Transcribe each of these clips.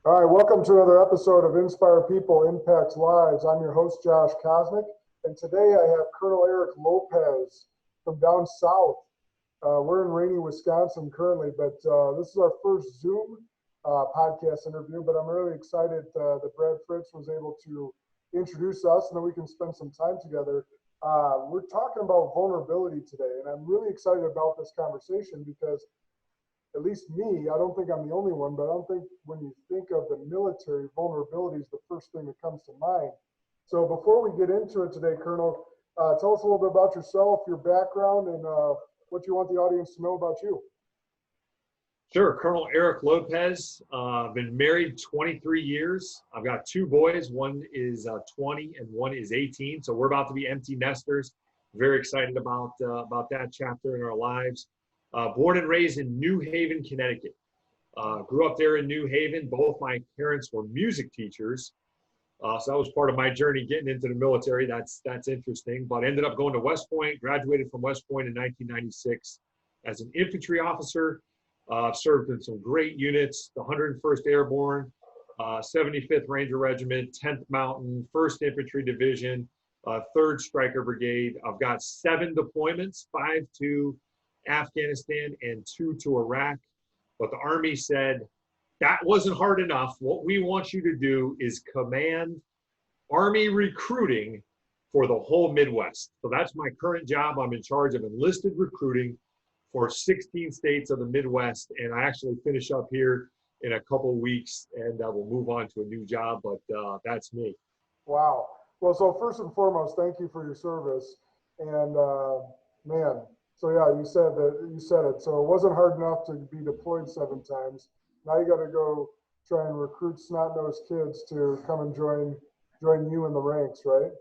All right, welcome to another episode of Inspire People, Impacts Lives. I'm your host, Josh Kosnick, and today I have Colonel Eric Lopez from down south. We're in rainy Wisconsin currently, but this is our first Zoom podcast interview, but I'm really excited that Brad Fritz was able to introduce us and then we can spend some time together. We're talking about vulnerability today, and I'm really excited about this conversation because at least me, I don't think I'm the only one, but I don't think when you think of the military, vulnerability is the first thing that comes to mind. So before we get into it today, Colonel, tell us a little bit about yourself, your background, and what you want the audience to know about you. Sure, Colonel Eric Lopez. I've been married 23 years. I've got two boys. One is 20 and one is 18. So we're about to be empty nesters. Very excited about that chapter in our lives. Born and raised in New Haven, Connecticut. Grew up there in New Haven. Both my parents were music teachers. So that was part of my journey getting into the military. That's interesting. But ended up going to West Point, graduated from West Point in 1996 as an infantry officer. Served in some great units, the 101st Airborne, 75th Ranger Regiment, 10th Mountain, 1st Infantry Division, 3rd Stryker Brigade. I've got 7 deployments, 5 to Afghanistan and 2 to Iraq. But the Army said, that wasn't hard enough. What we want you to do is command Army recruiting for the whole Midwest. So that's my current job. I'm in charge of enlisted recruiting for 16 states of the Midwest, and I actually finish up here in a couple of weeks, and we'll move on to a new job, but that's me. Wow. Well, so first and foremost, thank you for your service. And man, so yeah, you said it. So it wasn't hard enough to be deployed 7 times. Now you got to go try and recruit snot-nosed kids to come and join you in the ranks, right?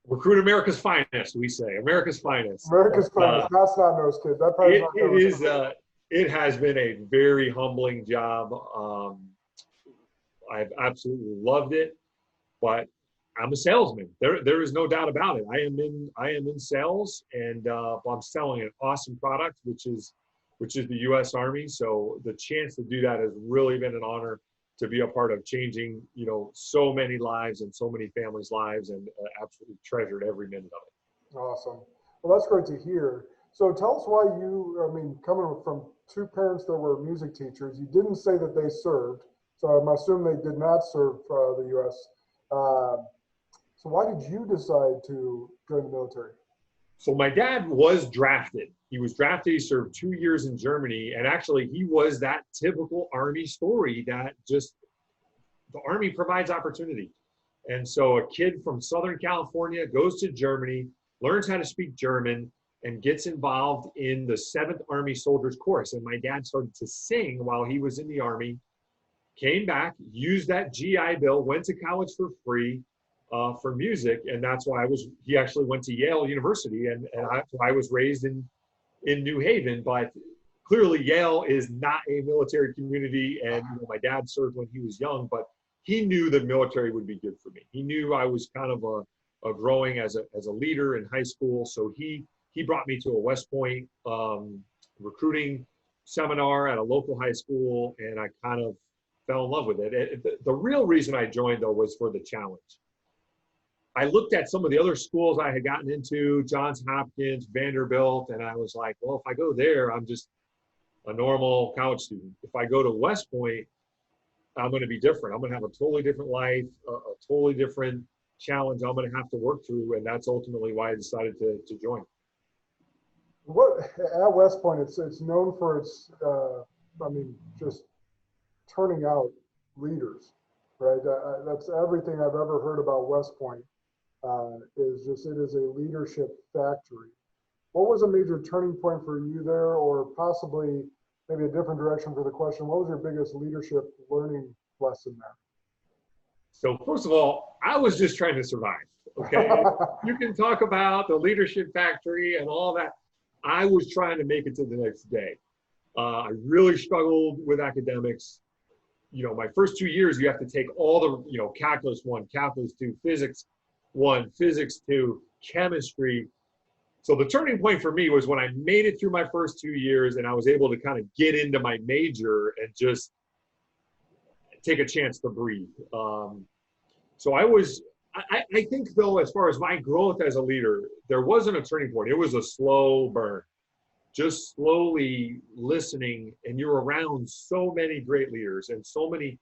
Recruit America's finest, we say. America's finest. America's finest. Not snot-nosed kids. That probably it has been a very humbling job. I've absolutely loved it, but I'm a salesman. There is no doubt about it. I am in sales, and I'm selling an awesome product, which is the U.S. Army. So the chance to do that has really been an honor, to be a part of changing, so many lives and so many families' lives, and absolutely treasured every minute of it. Awesome. Well, that's great to hear. So tell us why coming from 2 parents that were music teachers, you didn't say that they served. So I'm assuming they did not serve the U.S. So why did you decide to join the military? So my dad was drafted. He was drafted. He served 2 years in Germany. And actually, he was that typical Army story that just the Army provides opportunity. And so a kid from Southern California goes to Germany, learns how to speak German, and gets involved in the 7th Army Soldiers Course. And my dad started to sing while he was in the Army, came back, used that GI Bill, went to college for free, for music, and that's why he actually went to Yale University, and I was raised in New Haven, but clearly Yale is not a military community, and my dad served when he was young, but he knew the military would be good for me. He knew I was kind of a growing as a leader in high school, so he brought me to a West Point recruiting seminar at a local high school, and I kind of fell in love with it. The real reason I joined, though, was for the challenge. I looked at some of the other schools I had gotten into, Johns Hopkins, Vanderbilt, and I was like, well, if I go there, I'm just a normal college student. If I go to West Point, I'm going to be different. I'm going to have a totally different life, a totally different challenge I'm going to have to work through, and that's ultimately why I decided to join. At West Point, it's known for its, just turning out leaders, right? That's everything I've ever heard about West Point. It is a leadership factory. What was a major turning point for you there, or possibly maybe a different direction for the question? What was your biggest leadership learning lesson there? So first of all, I was just trying to survive, okay? You can talk about the leadership factory and all that. I was trying to make it to the next day. I really struggled with academics. My first 2 years, you have to take all the, calculus 1, calculus 2, physics 1, physics 2, chemistry. So the turning point for me was when I made it through my first 2 years and I was able to kind of get into my major and just take a chance to breathe. So I think though, as far as my growth as a leader, there wasn't a turning point. It was a slow burn, just slowly listening, and you're around so many great leaders and so many,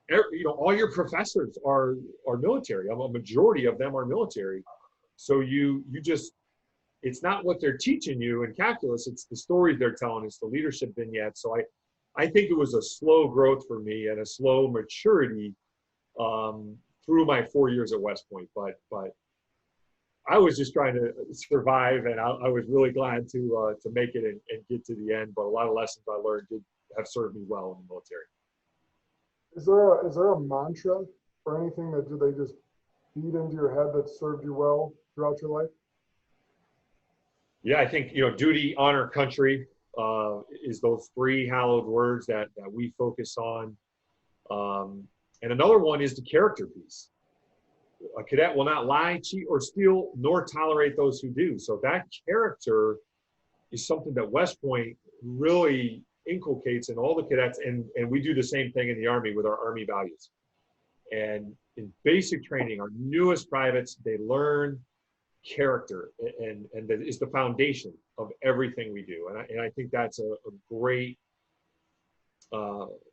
you know, all your professors are military. A majority of them are military. So you just, it's not what they're teaching you in calculus, it's the stories they're telling, it's the leadership vignettes. So I think it was a slow growth for me and a slow maturity through my 4 years at West Point. But I was just trying to survive, and I was really glad to make it and get to the end. But a lot of lessons I learned have served me well in the military. Is there a mantra or anything that do they just feed into your head that served you well throughout your life? Yeah, I think, you know, duty, honor, country is those three hallowed words that we focus on. And another one is the character piece. A cadet will not lie, cheat, or steal, nor tolerate those who do. So that character is something that West Point really inculcates in all the cadets, and we do the same thing in the Army with our Army values. And in basic training, our newest privates, they learn character, and that is the foundation of everything we do. And I think that's a great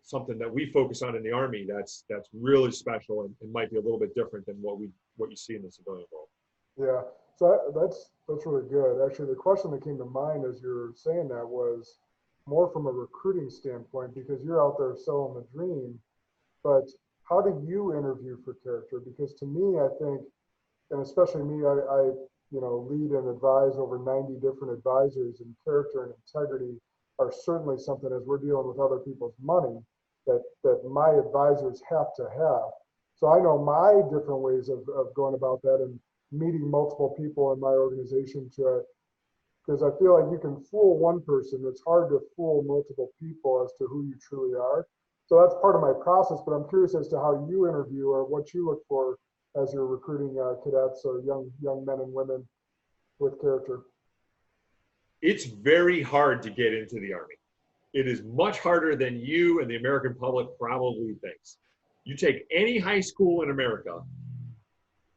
something that we focus on in the Army that's really special and might be a little bit different than what you see in the civilian world. Yeah, so that's really good. Actually, the question that came to mind as you're saying that was more from a recruiting standpoint, because you're out there selling the dream, but how do you interview for character? Because to me, I think, and especially me, I you know, lead and advise over 90 different advisors, and character and integrity are certainly something, as we're dealing with other people's money, that my advisors have to have. So I know my different ways of going about that and meeting multiple people in my organization because I feel like you can fool one person. It's hard to fool multiple people as to who you truly are. So that's part of my process, but I'm curious as to how you interview or what you look for as you're recruiting cadets or young men and women with character. It's very hard to get into the Army. It is much harder than you and the American public probably thinks. You take any high school in America,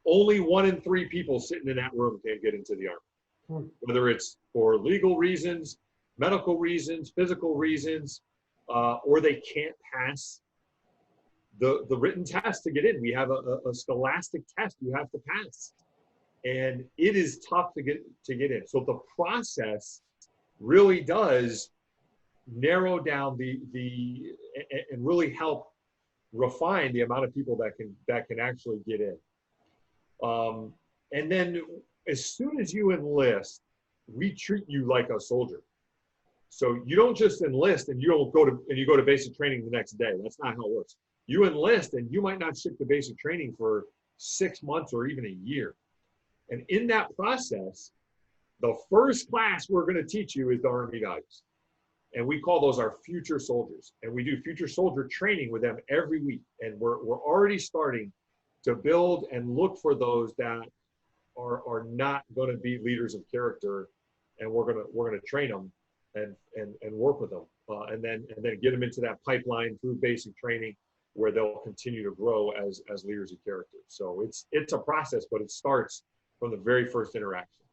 only 1 in 3 people sitting in that room can get into the Army. Whether it's for legal reasons, medical reasons, physical reasons, or they can't pass the written test to get in. We have a scholastic test you have to pass, and it is tough to get in. So the process really does narrow down and really help refine the amount of people that can actually get in. And then as soon as you enlist, we treat you like a soldier. So you don't just enlist and you go to basic training the next day. That's not how it works. You enlist and you might not stick to basic training for 6 months or even a year. And in that process, the first class we're going to teach you is the Army values. And we call those our future soldiers. And we do future soldier training with them every week. And we're already starting to build and look for those that are not going to be leaders of character. And we're going to train them and work with them, and then get them into that pipeline through basic training, where they'll continue to grow as leaders of character. So it's a process, but it starts from the very first interaction.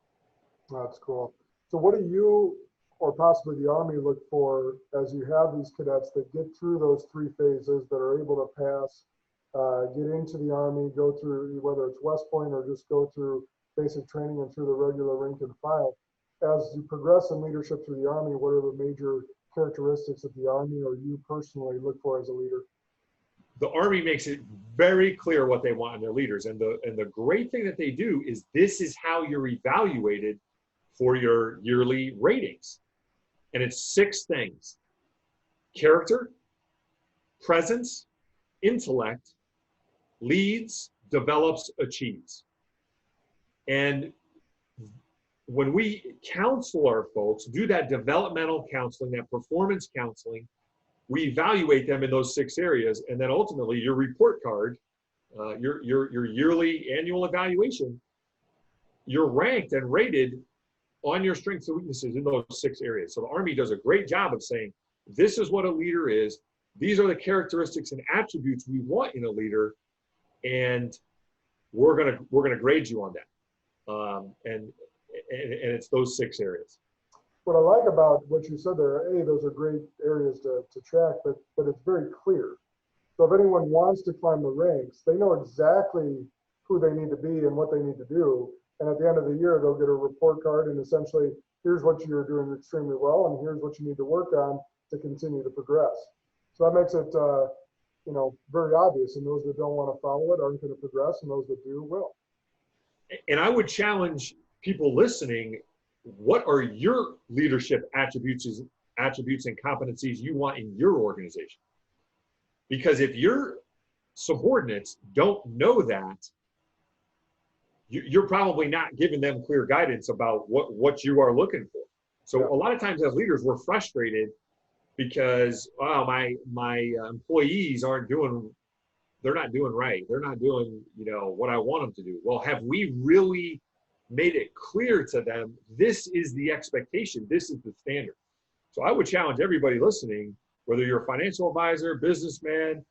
That's cool. So what do you, or possibly the Army, look for as you have these cadets that get through those 3 phases, that are able to pass, get into the Army, go through, whether it's West Point or just go through basic training and through the regular rank and file? As you progress in leadership through the Army, what are the major characteristics that the Army or you personally look for as a leader? The Army makes it very clear what they want in their leaders. And the great thing that they do is this is how you're evaluated for your yearly ratings. And it's 6 things: character, presence, intellect, leads, develops, achieves. And when we counsel our folks, do that developmental counseling, that performance counseling, we evaluate them in those 6 areas. And then ultimately your report card, your yearly annual evaluation, you're ranked and rated on your strengths and weaknesses in those 6 areas. So the Army does a great job of saying, this is what a leader is. these are the characteristics and attributes we want in a leader, and we're gonna grade you on that. And it's those 6 areas. What I like about what you said there, those are great areas to track, but it's very clear. So if anyone wants to climb the ranks, they know exactly who they need to be and what they need to do. And at the end of the year, they'll get a report card and essentially, here's what you're doing extremely well, and here's what you need to work on to continue to progress. So that makes it, very obvious. And those that don't want to follow it aren't going to progress, and those that do will. And I would challenge people listening, what are your leadership attributes and competencies you want in your organization? Because if your subordinates don't know that, you're probably not giving them clear guidance about what you are looking for. So a lot of times as leaders, we're frustrated because, my employees they're not doing right. They're not doing, what I want them to do. Well, have we really made it clear to them, this is the expectation, this is the standard? So I would challenge everybody listening, whether you're a financial advisor, businessman,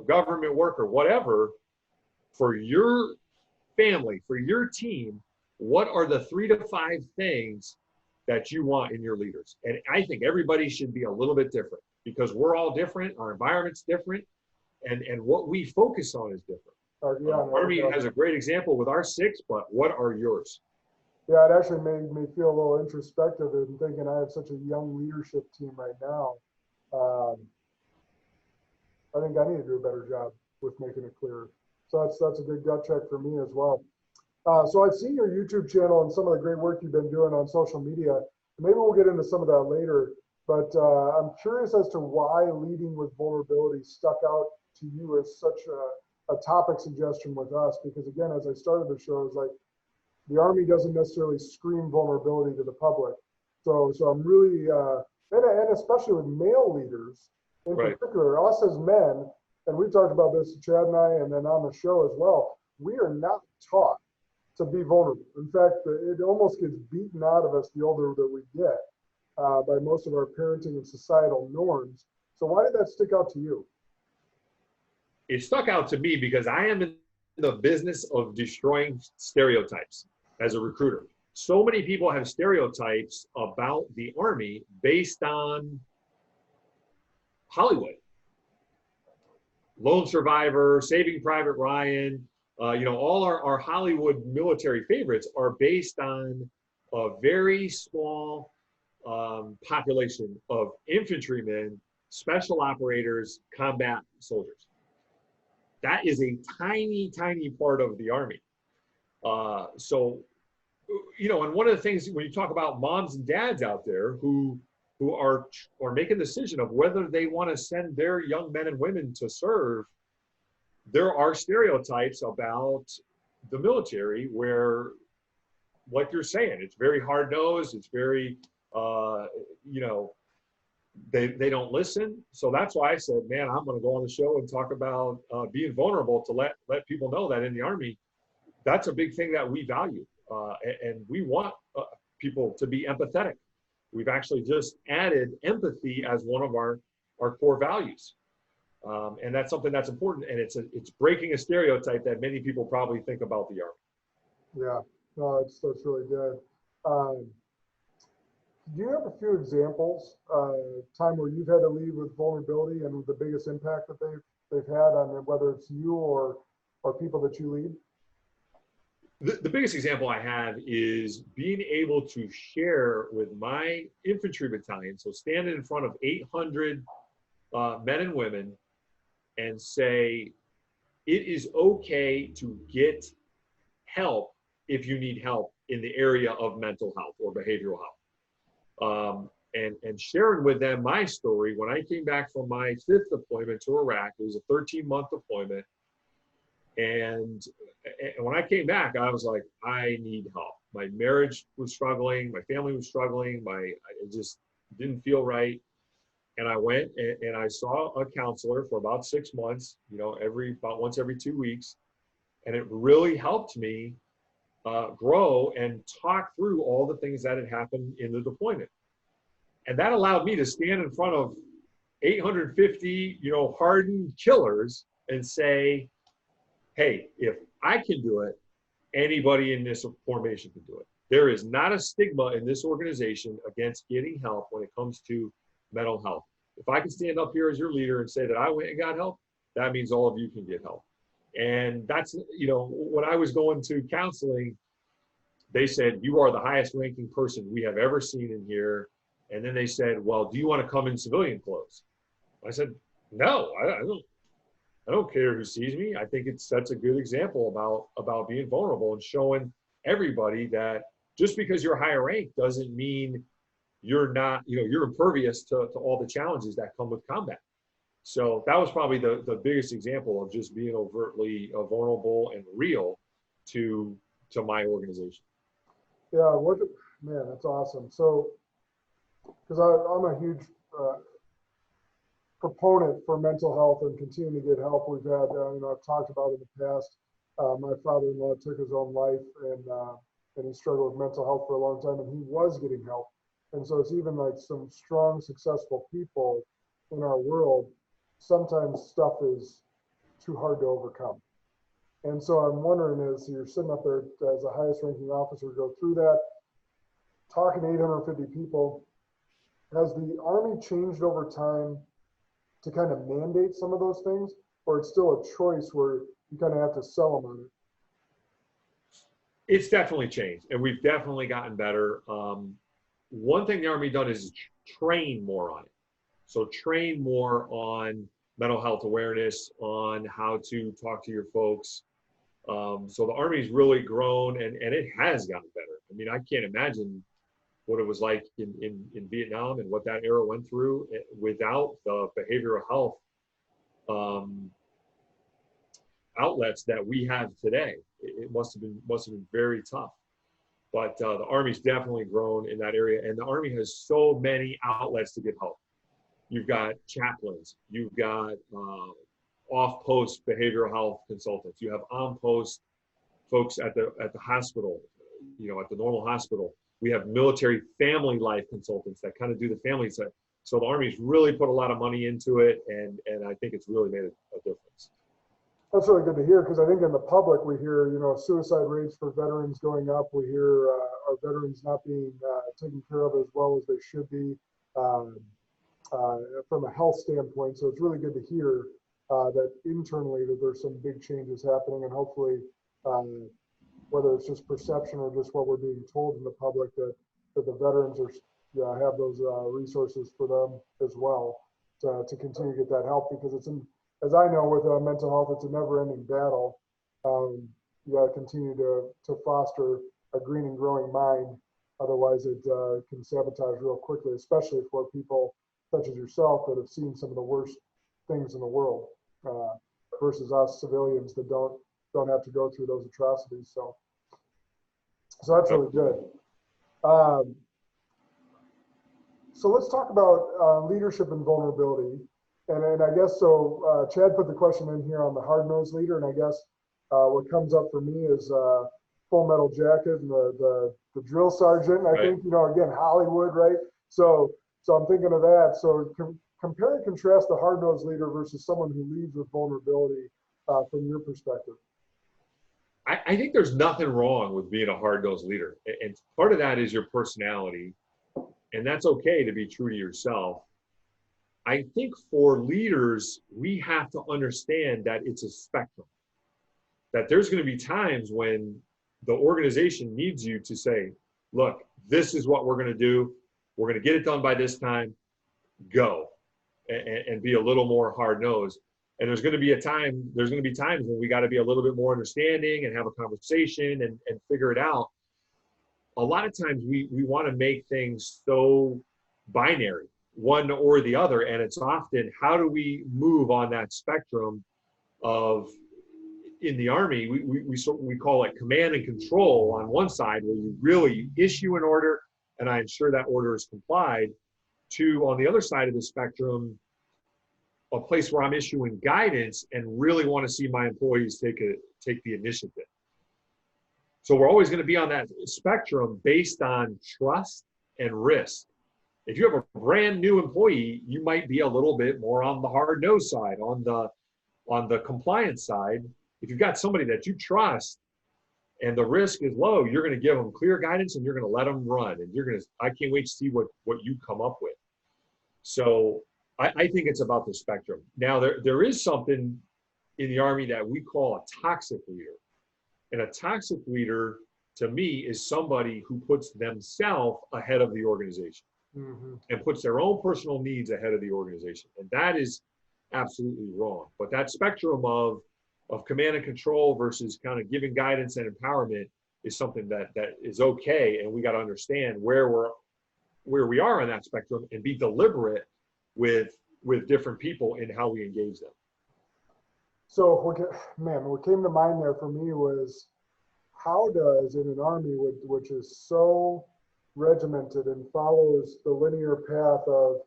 government worker, whatever, for your family, for your team, what are the 3 to 5 things that you want in your leaders? And I think everybody should be a little bit different, because we're all different, our environment's different, and what we focus on is different. Army has a great example with our 6, but what are yours? Yeah, it actually made me feel a little introspective and thinking I have such a young leadership team right now. I think I need to do a better job with making it clear. So that's a good gut check for me as well. So I've seen your YouTube channel and some of the great work you've been doing on social media. Maybe we'll get into some of that later, but I'm curious as to why leading with vulnerability stuck out to you as such a topic suggestion with us. Because again, as I started the show, it's like the Army doesn't necessarily scream vulnerability to the public. So I'm really, and especially with male leaders in particular, us as men, and we've talked about this, Chad and I, and then on the show as well, we are not taught to be vulnerable. In fact, it almost gets beaten out of us the older that we get by most of our parenting and societal norms. So why did that stick out to you? It stuck out to me because I am in the business of destroying stereotypes as a recruiter. So many people have stereotypes about the Army based on Hollywood. Lone Survivor, Saving Private Ryan, all our Hollywood military favorites are based on a very small population of infantrymen, special operators, combat soldiers. That is a tiny, tiny part of the Army. And one of the things when you talk about moms and dads out there who are making the decision of whether they want to send their young men and women to serve, there are stereotypes about the military where, like you're saying, it's very hard-nosed, it's very, they don't listen. So that's why I said, man, I'm going to go on the show and talk about being vulnerable to let people know that in the Army, that's a big thing that we value. And we want people to be empathetic. We've actually just added empathy as one of our core values. And that's something that's important. And it's breaking a stereotype that many people probably think about the Army. Yeah, no, that's really good. Do you have a few examples, time where you've had to lead with vulnerability and the biggest impact that they've had on whether it's you or people that you lead? The biggest example I have is being able to share with my infantry battalion, so standing in front of 800 men and women and say, it is okay to get help if you need help in the area of mental health or behavioral health. And sharing with them my story. When I came back from my 5th deployment to Iraq, it was a 13-month deployment. And when I came back, I was like, I need help. My marriage was struggling. My family was struggling. It just didn't feel right. And I went and I saw a counselor for about 6 months, about once every 2 weeks. And it really helped me grow and talk through all the things that had happened in the deployment. And that allowed me to stand in front of 850, hardened killers and say, hey, if I can do it, anybody in this formation can do it. There is not a stigma in this organization against getting help when it comes to mental health. If I can stand up here as your leader and say that I went and got help, that means all of you can get help. And that's, when I was going to counseling, they said, you are the highest ranking person we have ever seen in here. And then they said, well, do you want to come in civilian clothes? I said, no, I don't care who sees me. I think that's a good example about being vulnerable and showing everybody that just because you're higher rank doesn't mean you're not, you're impervious to all the challenges that come with combat. So that was probably the biggest example of just being overtly vulnerable and real to my organization. Yeah, man, that's awesome. So, because I'm a huge proponent for mental health and continuing to get help. We've had, I've talked about in the past. My father-in-law took his own life, and he struggled with mental health for a long time, and he was getting help. And so it's even like some strong, successful people in our world, sometimes stuff is too hard to overcome. And so I'm wondering, as you're sitting up there as the highest ranking officer, go through that, talking to 850 people, has the Army changed over time to kind of mandate some of those things, or it's still a choice where you kind of have to sell them on it? It's definitely changed, and we've definitely gotten better. One thing the Army done is train more on it. So train more on mental health awareness, on how to talk to your folks. So the Army's really grown, and it has gotten better. I mean, I can't imagine what it was like in Vietnam and what that era went through without the behavioral health outlets that we have today. It must have been very tough. But the Army's definitely grown in that area, and the Army has so many outlets to get help. You've got chaplains, you've got off-post behavioral health consultants, you have on-post folks at the hospital, at the normal hospital. We have military family life consultants that kind of do the family side. So the Army's really put a lot of money into it, and I think it's really made a difference. That's really good to hear, because I think in the public we hear, suicide rates for veterans going up. We hear our veterans not being taken care of as well as they should be from a health standpoint. So it's really good to hear that internally that there's some big changes happening, and hopefully, whether it's just perception or just what we're being told in the public, that the veterans have those resources for them as well to continue to get that help, because as I know, with mental health, it's a never-ending battle. You got to continue to foster a green and growing mind. Otherwise, it can sabotage real quickly, especially for people such as yourself that have seen some of the worst things in the world, versus us civilians that don't have to go through those atrocities. So that's really good. So let's talk about leadership and vulnerability. And I guess so. Chad put the question in here on the hard-nosed leader, and I guess what comes up for me is Full Metal Jacket and the drill sergeant. I think again, Hollywood, right? So I'm thinking of that. So compare and contrast the hard-nosed leader versus someone who leads with vulnerability from your perspective. I think there's nothing wrong with being a hard-nosed leader, and part of that is your personality, and that's okay to be true to yourself. I think for leaders, we have to understand that it's a spectrum, that there's going to be times when the organization needs you to say, look, this is what we're going to do. We're going to get it done by this time, go, and be a little more hard-nosed. And there's going to be times when we got to be a little bit more understanding and have a conversation and figure it out. A lot of times we want to make things so binary, one or the other, and it's often, how do we move on that spectrum of, in the Army, we call it command and control on one side, where you really issue an order and I ensure that order is complied, to, on the other side of the spectrum, a place where I'm issuing guidance and really want to see my employees take the initiative. So we're always going to be on that spectrum based on trust and risk. If you have a brand new employee, you might be a little bit more on the hard nose side, on the compliance side. If you've got somebody that you trust and the risk is low, you're going to give them clear guidance and you're going to let them run. And I can't wait to see what you come up with. So I think it's about the spectrum. Now, there is something in the Army that we call a toxic leader. And a toxic leader, to me, is somebody who puts themselves ahead of the organization and puts their own personal needs ahead of the organization. And that is absolutely wrong. But that spectrum of command and control versus kind of giving guidance and empowerment is something that is okay. And we got to understand where we are on that spectrum and be deliberate with different people in how we engage them. So, what came to mind there for me was, how does, in an Army which is so regimented and follows the linear path of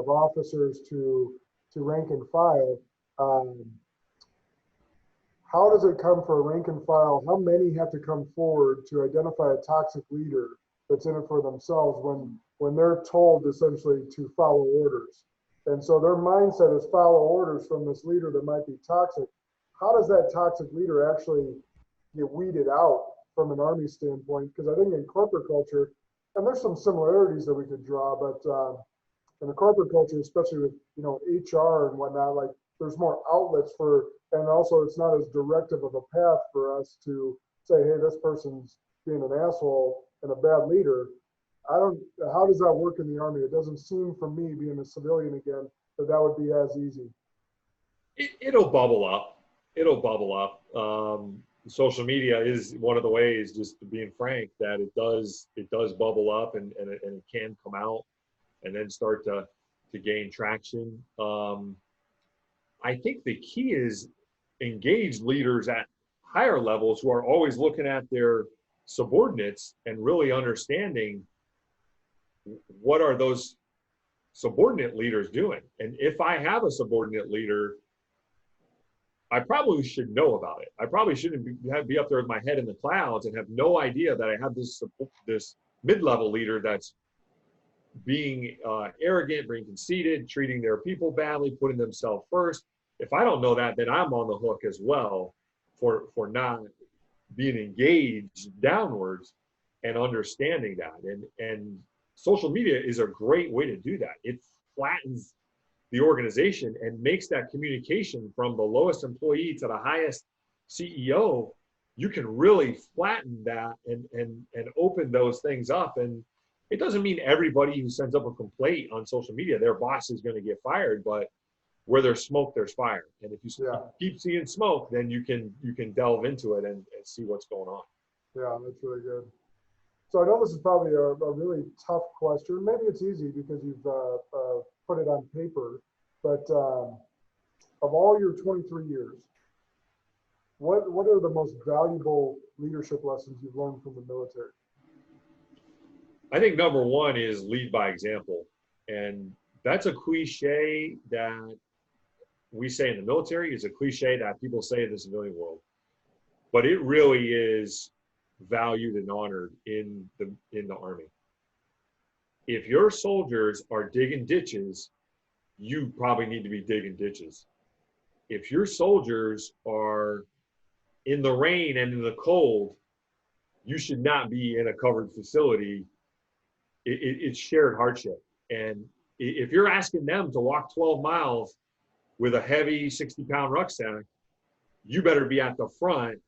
officers to rank and file, how does it come for a rank and file? How many have to come forward to identify a toxic leader that's in it for themselves when they're told essentially to follow orders? And so their mindset is follow orders from this leader that might be toxic. How does that toxic leader actually get weeded out from an Army standpoint? Because I think in corporate culture, and there's some similarities that we could draw, but in the corporate culture, especially with HR and whatnot, like there's more outlets for, and also it's not as directive of a path for us to say, hey, this person's being an asshole and a bad leader. How does that work in the Army? It doesn't seem, for me, being a civilian again, that would be as easy. It'll bubble up. Social media is one of the ways, just being frank, that it does bubble up and it can come out and then start to gain traction. I think the key is engaged leaders at higher levels who are always looking at their subordinates and really understanding what are those subordinate leaders doing. And if I have a subordinate leader, I probably should know about it. I probably shouldn't be up there with my head in the clouds and have no idea that I have this mid-level leader that's being arrogant, being conceited, treating their people badly, putting themselves first. If I don't know that, then I'm on the hook as well for not being engaged downwards and understanding that. And social media is a great way to do that. It flattens the organization and makes that communication from the lowest employee to the highest CEO. You can really flatten that and open those things up. And it doesn't mean everybody who sends up a complaint on social media, their boss is going to get fired, but where there's smoke, there's fire. And if you keep seeing smoke, then you can delve into it and see what's going on. Yeah, that's really good. So I know this is probably a really tough question. Maybe it's easy because you've put it on paper, but of all your 23 years, what are the most valuable leadership lessons you've learned from the military? I think number one is lead by example. And that's a cliche that we say in the military, is a cliche that people say in the civilian world. But it really is valued and honored in the Army. If your soldiers are digging ditches, you probably need to be digging ditches. If your soldiers are in the rain and in the cold, you should not be in a covered facility. It's shared hardship. And if you're asking them to walk 12 miles with a heavy 60-pound rucksack, you better be at the front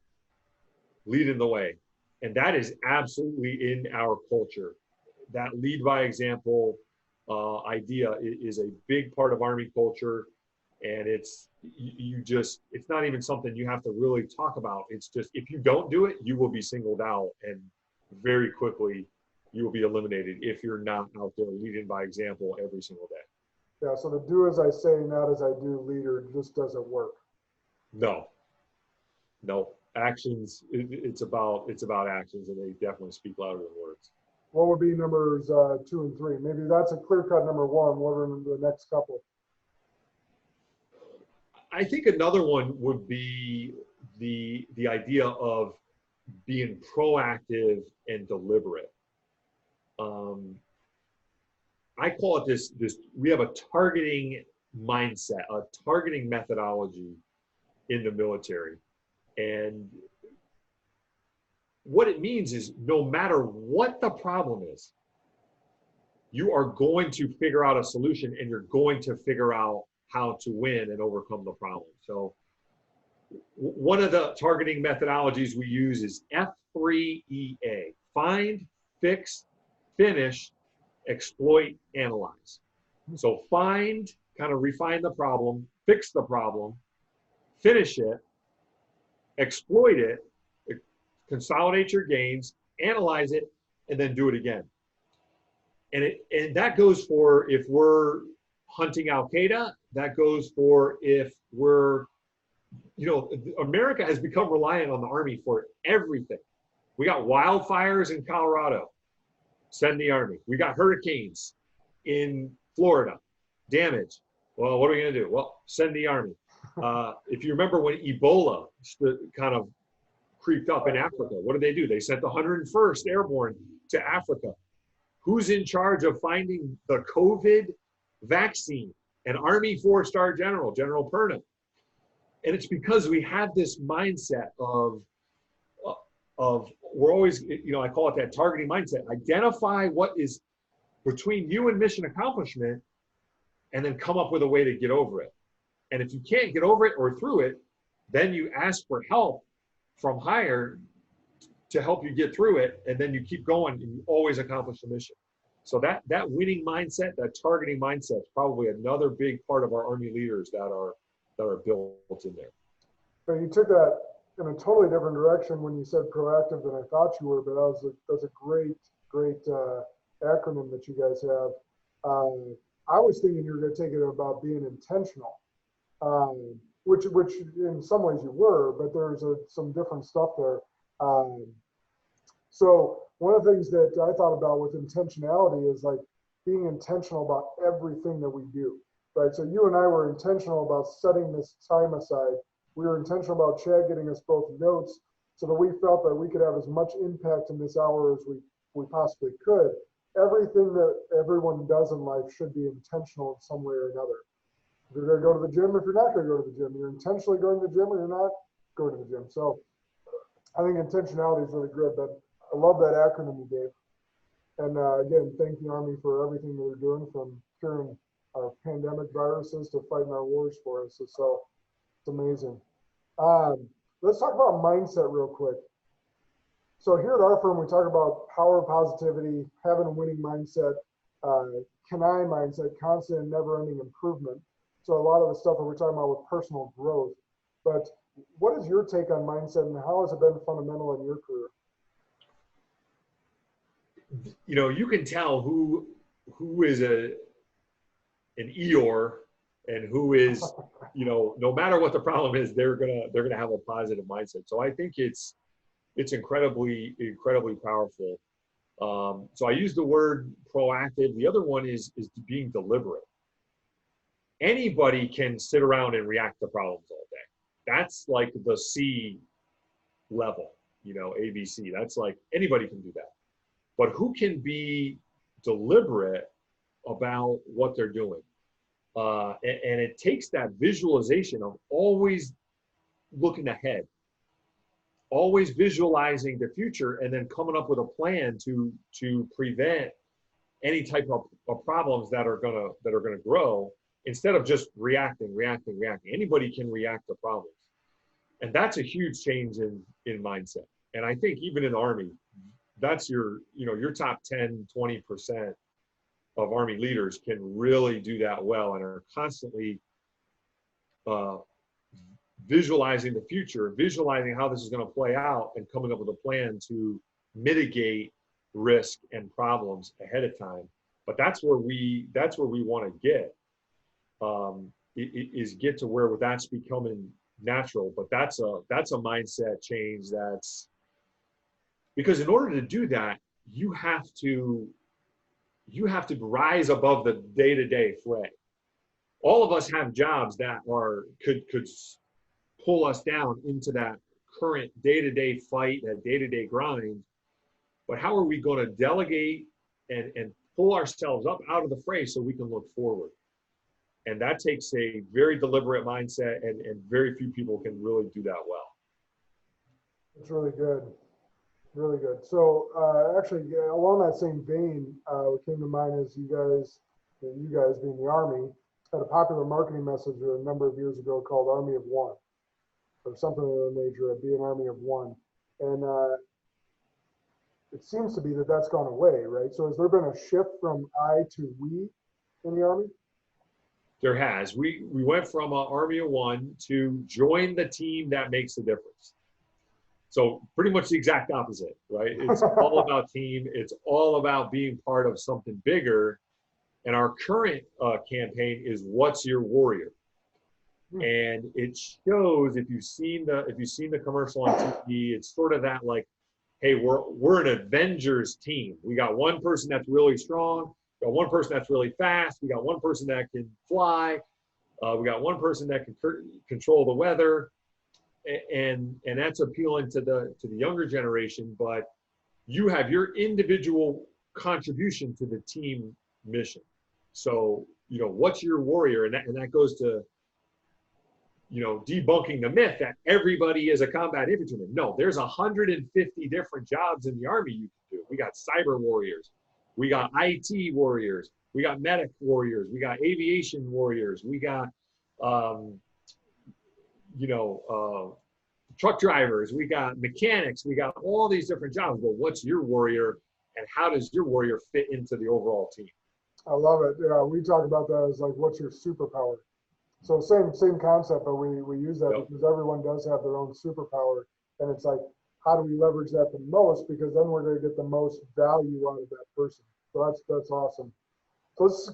leading the way. And that is absolutely in our culture. That lead by example idea is a big part of Army culture. And it's not even something you have to really talk about. It's just, if you don't do it, you will be singled out, and very quickly you will be eliminated if you're not out there leading by example every single day. Yeah, so the do as I say, not as I do leader just doesn't work. No. Actions, it's about actions, and they definitely speak louder than words. What would be numbers 2 and 3? Maybe that's a clear-cut number 1. What are the next couple? I think another one would be the idea of being proactive and deliberate. I call it this, we have a targeting mindset, a targeting methodology in the military. And what it means is no matter what the problem is, you are going to figure out a solution and you're going to figure out how to win and overcome the problem. So one of the targeting methodologies we use is F3EA: find, fix, finish, exploit, analyze. So find, kind of refine the problem, fix the problem, finish it, exploit it, consolidate your gains, analyze it, and then do it again. And that goes for if we're hunting Al Qaeda, that goes for if we're, America has become reliant on the Army for everything. We got wildfires in Colorado, send the Army. We got hurricanes in Florida, damage. Well, what are we gonna do? Well, send the Army. If you remember when Ebola kind of creeped up in Africa, what did they do? They sent the 101st Airborne to Africa. Who's in charge of finding the COVID vaccine? An Army 4-star general, General Perna. And it's because we have this mindset of we're always, I call it that targeting mindset. Identify what is between you and mission accomplishment, and then come up with a way to get over it. And if you can't get over it or through it, then you ask for help from higher to help you get through it, and then you keep going and you always accomplish the mission. So that winning mindset, that targeting mindset is probably another big part of our Army leaders that are built in there. So you took that in a totally different direction when you said proactive than I thought you were, but that's a great acronym that you guys have. I was thinking you were going to take it about being intentional, which in some ways you were, but there's some different stuff there. So one of the things that I thought about with intentionality is like being intentional about everything that we do, right? So you and I were intentional about setting this time aside. We were intentional about Chad getting us both notes so that we felt that we could have as much impact in this hour as we possibly could. Everything that everyone does in life should be intentional in some way or another. If you're going to go to the gym, if you're not going to go to the gym, you're intentionally going to the gym or you're not going to the gym. So I think intentionality is really good, but I love that acronym you gave. And again, thank the Army for everything that they're doing, from curing our pandemic viruses to fighting our wars for us. So it's amazing. Let's talk about mindset real quick. So here at our firm, we talk about power of positivity, having a winning mindset, can-I mindset, constant and never-ending improvement. So a lot of the stuff that we're talking about with personal growth. But what is your take on mindset, and how has it been fundamental in your career? You can tell who is an Eeyore and who is, no matter what the problem is, they're gonna have a positive mindset. So I think it's incredibly powerful. So I use the word proactive. The other one is being deliberate. Anybody can sit around and react to problems all day. That's like the C level, ABC. That's like anybody can do that. But who can be deliberate about what they're doing? And it takes that visualization of always looking ahead, always visualizing the future, and then coming up with a plan to prevent any type of problems that are gonna grow, instead of just reacting. Anybody can react to problems. And that's a huge change in mindset. And I think even in the Army, that's your top 10, 20% of Army leaders can really do that well and are constantly visualizing the future, visualizing how this is going to play out, and coming up with a plan to mitigate risk and problems ahead of time. But that's where we want to get, is get to where that's becoming natural. But that's a mindset change. That's because in order to do that, you have to rise above the day-to-day fray. All of us have jobs that could pull us down into that current day-to-day fight, that day-to-day grind. But how are we going to delegate and pull ourselves up out of the fray so we can look forward. And that takes a very deliberate mindset, and very few people can really do that well. It's really good. Really good. So actually, along that same vein, what came to mind is you guys being the Army, had a popular marketing message a number of years ago called Army of One, or something of the nature of be an Army of One. And it seems to be that that's gone away, right? So has there been a shift from I to we in the Army? There has. We went from an Army of One to join the team that makes a difference. So pretty much the exact opposite, right? It's all about team. It's all about being part of something bigger. And our current campaign is "What's Your Warrior?" And it shows, if you've seen the commercial on TV, it's sort of that like, hey, we're an Avengers team. We got one person that's really strong. We got one person that's really fast. We got one person that can fly. We got one person that can control the weather. And that's appealing to the younger generation, but you have your individual contribution to the team mission. So, what's your warrior? And that goes to, debunking the myth that everybody is a combat infantryman. No, there's 150 different jobs in the Army you can do. We got cyber warriors. We got IT warriors. We got medic warriors. We got aviation warriors. We got, truck drivers, we got mechanics, we got all these different jobs. But what's your warrior, and how does your warrior fit into the overall team? I love it. Yeah, we talk about that as like, what's your superpower? So same concept, but we use that because everyone does have their own superpower, and it's like, how do we leverage that the most? Because then we're going to get the most value out of that person. So that's awesome. So let's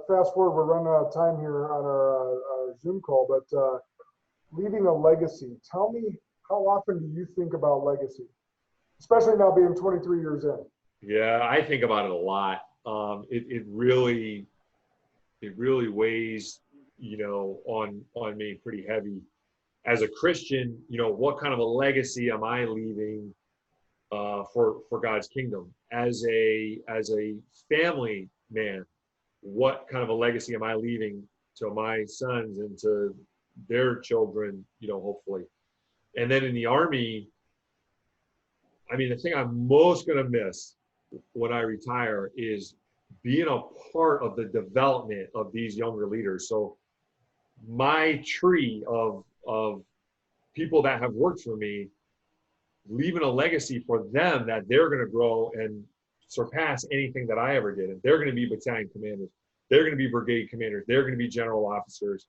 fast forward. We're running out of time here on our Zoom call, but leaving a legacy. Tell me, how often do you think about legacy, especially now being 23 years in? Yeah, I think about it a lot. It really weighs, on me pretty heavy. As a Christian, what kind of a legacy am I leaving for God's kingdom? As a family man, what kind of a legacy am I leaving to my sons and to their children, hopefully. And then in the Army, I mean, the thing I'm most going to miss when I retire is being a part of the development of these younger leaders. So my tree of people that have worked for me, leaving a legacy for them that they're going to grow and surpass anything that I ever did. And they're going to be battalion commanders. They're going to be brigade commanders. They're going to be general officers.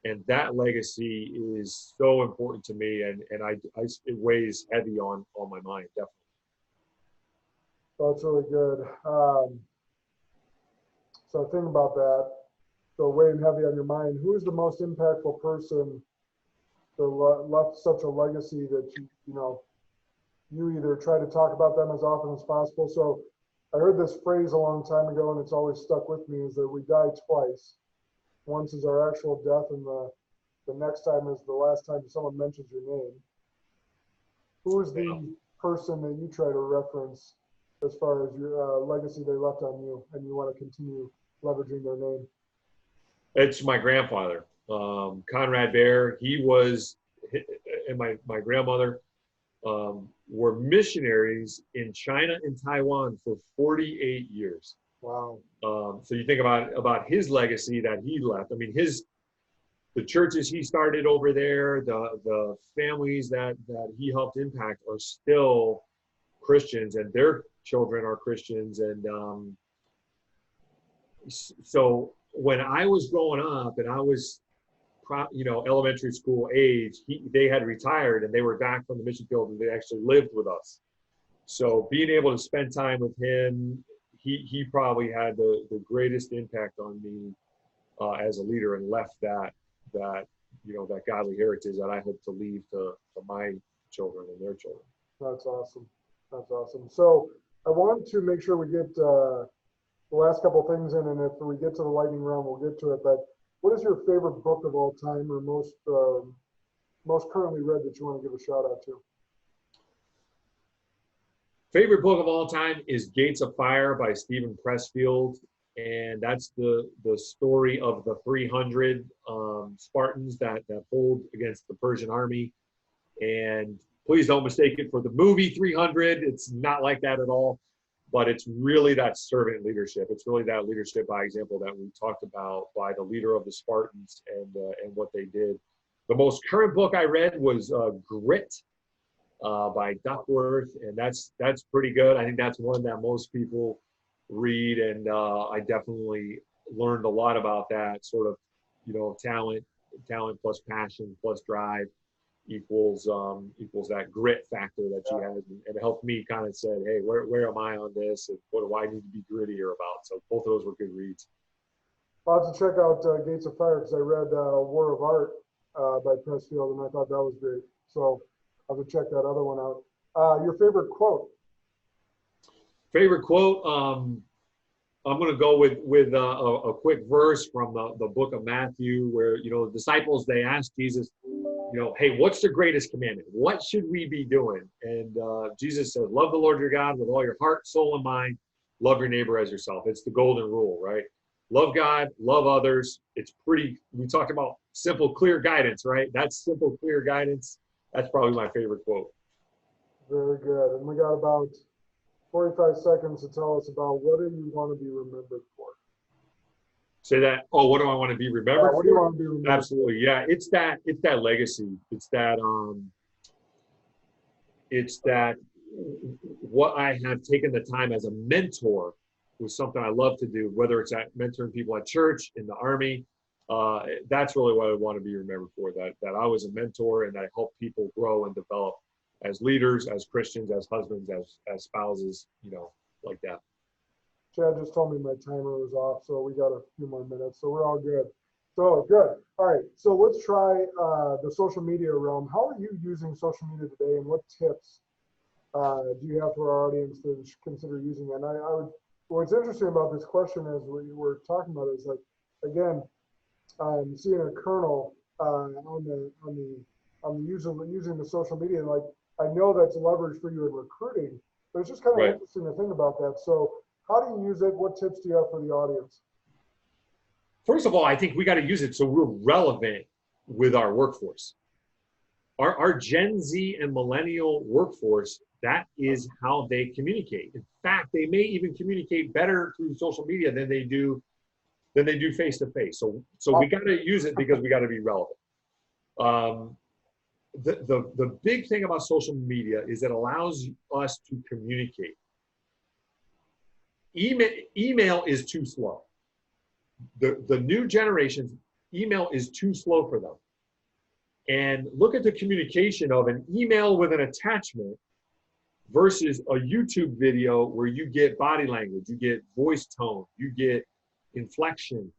And that legacy is so important to me, and it weighs heavy on my mind, definitely. That's really good. So think about that. So weighing heavy on your mind. Who is the most impactful person that left such a legacy that you either try to talk about them as often as possible? So I heard this phrase a long time ago, and it's always stuck with me, is that we die twice. Once is our actual death, and the next time is the last time someone mentions your name. Who is the person that you try to reference as far as your legacy they left on you, and you want to continue leveraging their name? It's my grandfather, Conrad Bear. He was, and my grandmother were missionaries in China and Taiwan for 48 years. Wow. So you think about his legacy that he left. I mean, the churches he started over there, the families that he helped impact are still Christians, and their children are Christians. And so when I was growing up and I was, elementary school age, they had retired and they were back from the mission field, and they actually lived with us. So being able to spend time with him, he probably had the greatest impact on me as a leader, and left that godly heritage that I hope to leave to my children and their children. That's awesome. That's awesome. So I want to make sure we get the last couple things in, and if we get to the lightning round, we'll get to it. But what is your favorite book of all time, or most currently read, that you want to give a shout out to? Favorite book of all time is Gates of Fire by Stephen Pressfield. And that's the story of the 300 Spartans that pulled against the Persian army. And please don't mistake it for the movie 300. It's not like that at all. But it's really that servant leadership. It's really that leadership by example that we talked about by the leader of the Spartans and what they did. The most current book I read was Grit by Duckworth, and that's pretty good. I think that's one that most people read, and I definitely learned a lot about that sort of, talent plus passion plus drive equals that grit factor that she has, and it helped me kind of say, hey, where am I on this, and what do I need to be grittier about? So both of those were good reads. I'll have to check out Gates of Fire because I read War of Art by Pressfield, and I thought that was great. So I'll have to check that other one out. Your favorite quote? Favorite quote? I'm going to go with a quick verse from the book of Matthew, where the disciples, they asked Jesus, hey, what's the greatest commandment? What should we be doing? And Jesus said, love the Lord your God with all your heart, soul, and mind. Love your neighbor as yourself. It's the golden rule, right? Love God, love others. We talked about simple, clear guidance, right? That's simple, clear guidance. That's probably my favorite quote. Very good. And we got about 45 seconds to tell us about what do you want to be remembered for? Say that. Oh, what do I want to be remembered for? What do you want to be remembered Absolutely. for? Yeah. It's that legacy. It's that what I have taken the time as a mentor was something I love to do, whether it's at mentoring people at church, in the Army. That's really what I want to be remembered for, that I was a mentor and I helped people grow and develop as leaders, as Christians, as husbands, as spouses, like that. Chad just told me my timer was off, so we got a few more minutes, so we're all good. So good. All right, so let's try the social media realm. How are you using social media today, and what tips do you have for our audience to consider using? And what's interesting about this question is what you were talking about is, like, again, seeing a colonel on using the social media. Like, I know that's leverage for you in recruiting, but it's just kind of interesting to think about that. So how do you use it? What tips do you have for the audience? First of all, I think we got to use it so we're relevant with our workforce. Our Gen Z and millennial workforce, that is how they communicate. In fact, they may even communicate better through social media than they do face to face. So we got to use it because we got to be relevant. The big thing about social media is it allows us to communicate. Email is too slow. The new generations, email is too slow for them. And look at the communication of an email with an attachment versus a YouTube video where you get body language, you get voice tone, you get inflection.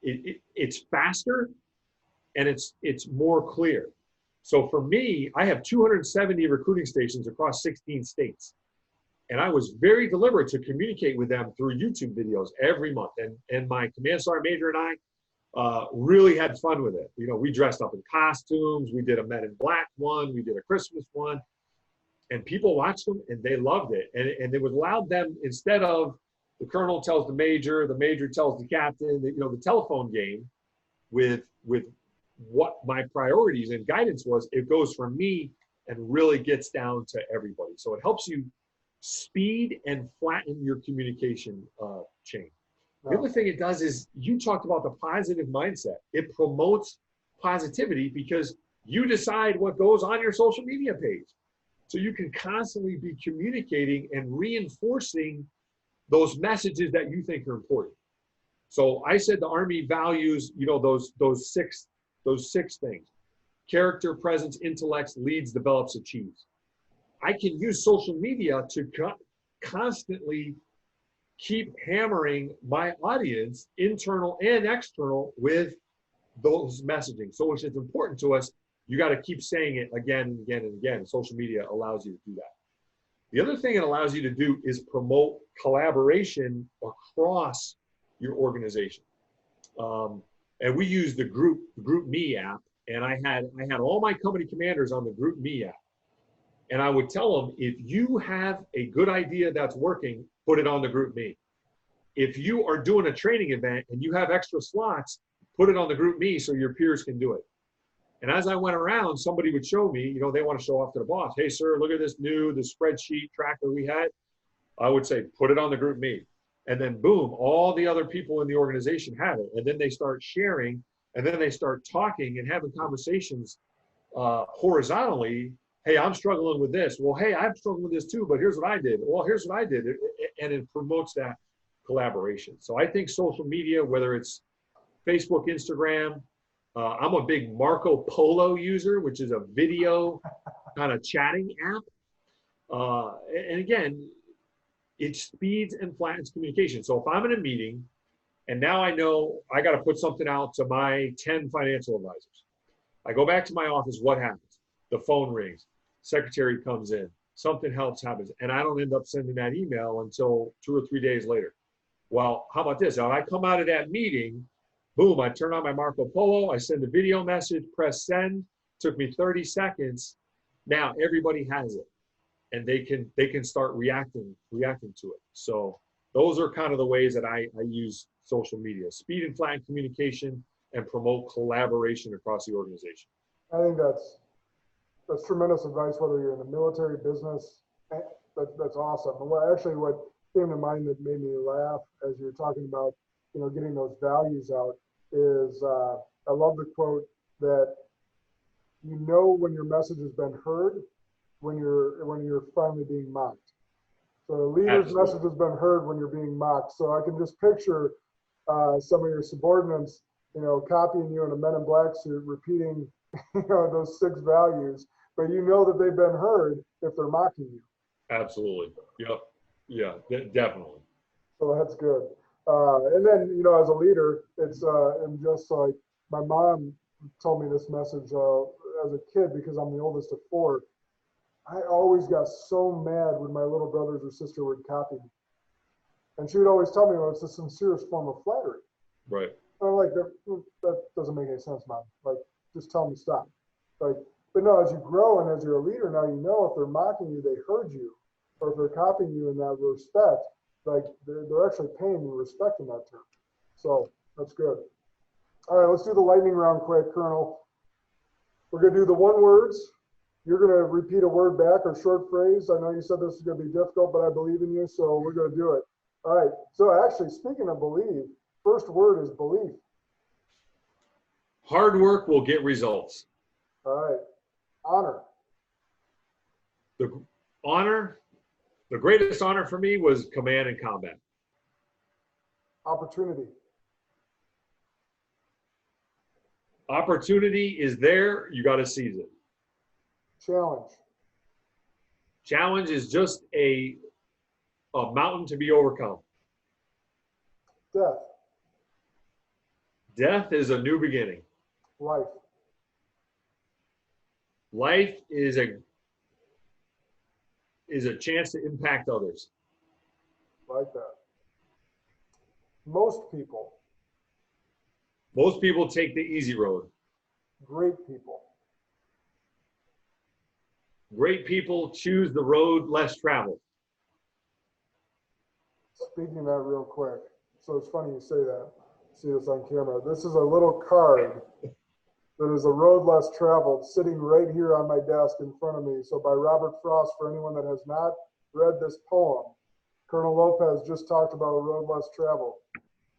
It's faster and it's more clear. So for me, I have 270 recruiting stations across 16 states. And I was very deliberate to communicate with them through YouTube videos every month. And my command sergeant major and I really had fun with it. We dressed up in costumes. We did a Men in Black one. We did a Christmas one. And people watched them and they loved it. And it would allow them, instead of the colonel tells the major tells the captain, the telephone game with what my priorities and guidance was, it goes from me and really gets down to everybody. So it helps you speed and flatten your communication chain. The other thing it does is, you talked about the positive mindset. It promotes positivity because you decide what goes on your social media page. So you can constantly be communicating and reinforcing those messages that you think are important. So I said the Army values, those six things: character, presence, intellects, leads, develops, achieves. I can use social media to constantly keep hammering my audience, internal and external, with those messaging. So which is important to us. You got to keep saying it again and again and again. Social media allows you to do that. The other thing it allows you to do is promote collaboration across your organization. And we use the Group Me app, and I had all my company commanders on the Group Me app. And I would tell them, if you have a good idea that's working, put it on the group me. If you are doing a training event and you have extra slots, put it on the group me so your peers can do it. And as I went around, somebody would show me, they want to show off to the boss. Hey, sir, look at the spreadsheet tracker we had. I would say, put it on the group me. And then boom, all the other people in the organization have it. And then they start sharing, and then they start talking and having conversations horizontally. Hey, I'm struggling with this. Well, hey, I'm struggling with this too, but here's what I did. Well, here's what I did. And it promotes that collaboration. So I think social media, whether it's Facebook, Instagram, I'm a big Marco Polo user, which is a video kind of chatting app. And again, it speeds and flattens communication. So if I'm in a meeting and now I know I got to put something out to my 10 financial advisors, I go back to my office, what happens? The phone rings, secretary comes in, something else happens, and I don't end up sending that email until 2 or 3 days later. Well, how about this? Now I come out of that meeting, boom, I turn on my Marco Polo, I send a video message, press send, took me 30 seconds. Now everybody has it, and they can start reacting to it. So those are kind of the ways that I use social media: speed and flatten communication and promote collaboration across the organization. I think that's tremendous advice, whether you're in the military, business. That's awesome. And what came to mind that made me laugh as you were talking about, getting those values out is, I love the quote that when your message has been heard, when you're finally being mocked. So the leader's Absolutely. message has been heard when you're being mocked. So I can just picture some of your subordinates, copying you in a Men in Black suit, repeating, those 6 values, but that they've been heard if they're mocking you. Absolutely. Yep. Yeah, definitely. So that's good. And then, as a leader, it's, and just like my mom told me this message as a kid, because I'm the oldest of 4, I always got so mad when my little brothers or sister would copy me. And she would always tell me, well, it's the sincerest form of flattery. Right. And I'm like, that doesn't make any sense, Mom. Like, just tell me stop. Like, but no, as you grow and as you're a leader, now if they're mocking you, they heard you. Or if they're copying you in that respect, like they're actually paying you respect in that term. So that's good. All right, let's do the lightning round quick, Colonel. We're going to do the 1 words. You're going to repeat a word back or short phrase. I know you said this is going to be difficult, but I believe in you, so we're going to do it. All right. So actually, speaking of believe, first word is belief. Hard work will get results. All right. Honor. The greatest honor for me was command and combat. Opportunity. Opportunity is there. You got to seize it. Challenge. Challenge is just a mountain to be overcome. Death. Death is a new beginning. Life. Life is a chance to impact others. Like that. Most people. Most people take the easy road. Great people. Great people choose the road less traveled. Speaking of that real quick, so it's funny you say that. See this on camera. This is a little card that is a road less traveled sitting right here on my desk in front of me. So by Robert Frost, for anyone that has not read this poem, Colonel Lopez just talked about a road less traveled,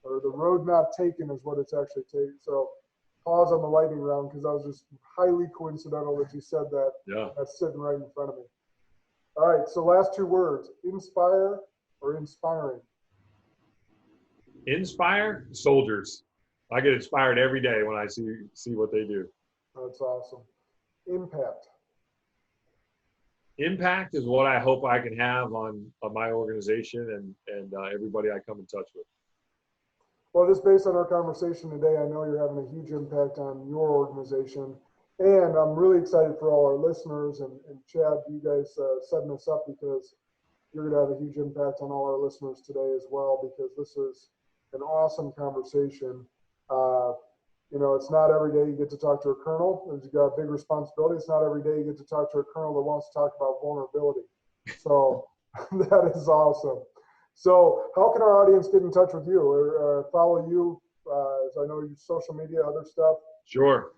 or the road not taken is what it's actually taken. So pause on the lightning round, because that was just highly coincidental that you said that. Yeah. That's sitting right in front of me. All right, so last 2 words, inspire or inspiring. Inspire soldiers. I get inspired every day when I see what they do. That's awesome. Impact. Impact is what I hope I can have on my organization and everybody I come in touch with. Well, just based on our conversation today, I know you're having a huge impact on your organization. And I'm really excited for all our listeners. And Chad, you guys setting this up, because you're going to have a huge impact on all our listeners today as well, because this is an awesome conversation. You know, it's not every day you get to talk to a colonel. You've got a big responsibility. It's not every day you get to talk to a colonel that wants to talk about vulnerability. So that is awesome. So how can our audience get in touch with you or follow you? As I know you social media, other stuff. Sure.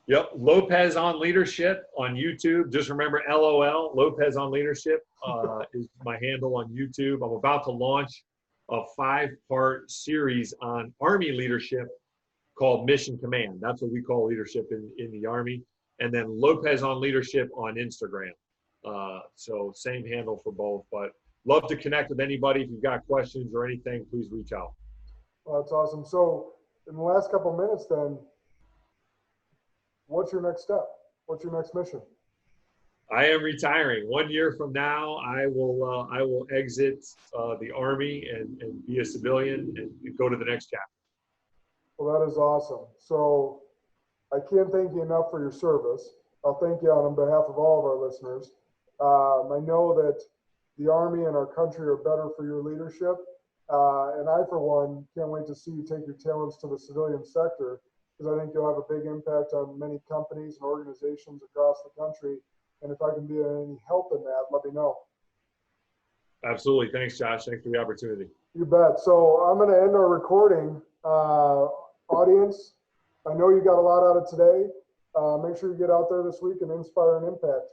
Yep. Lopez on Leadership on YouTube. Just remember LOL. Lopez on Leadership is my handle on YouTube. I'm about to launch a 5-part series on Army leadership called Mission Command. That's what we call leadership in the Army. And then Lopez on Leadership on Instagram. So same handle for both. But love to connect with anybody. If you've got questions or anything, please reach out. Well, that's awesome. So in the last couple of minutes then, what's your next step? What's your next mission? I am retiring. 1 year from now, I will exit the Army and be a civilian and go to the next chapter. Well, that is awesome. So I can't thank you enough for your service. I'll thank you on behalf of all of our listeners. I know that the Army and our country are better for your leadership. And I, for one, can't wait to see you take your talents to the civilian sector, because I think you'll have a big impact on many companies and organizations across the country. And if I can be of any help in that, let me know. Absolutely. Thanks, Josh. Thanks for the opportunity. You bet. So I'm going to end our recording. Audience, I know you got a lot out of today. Make sure you get out there this week and inspire and impact.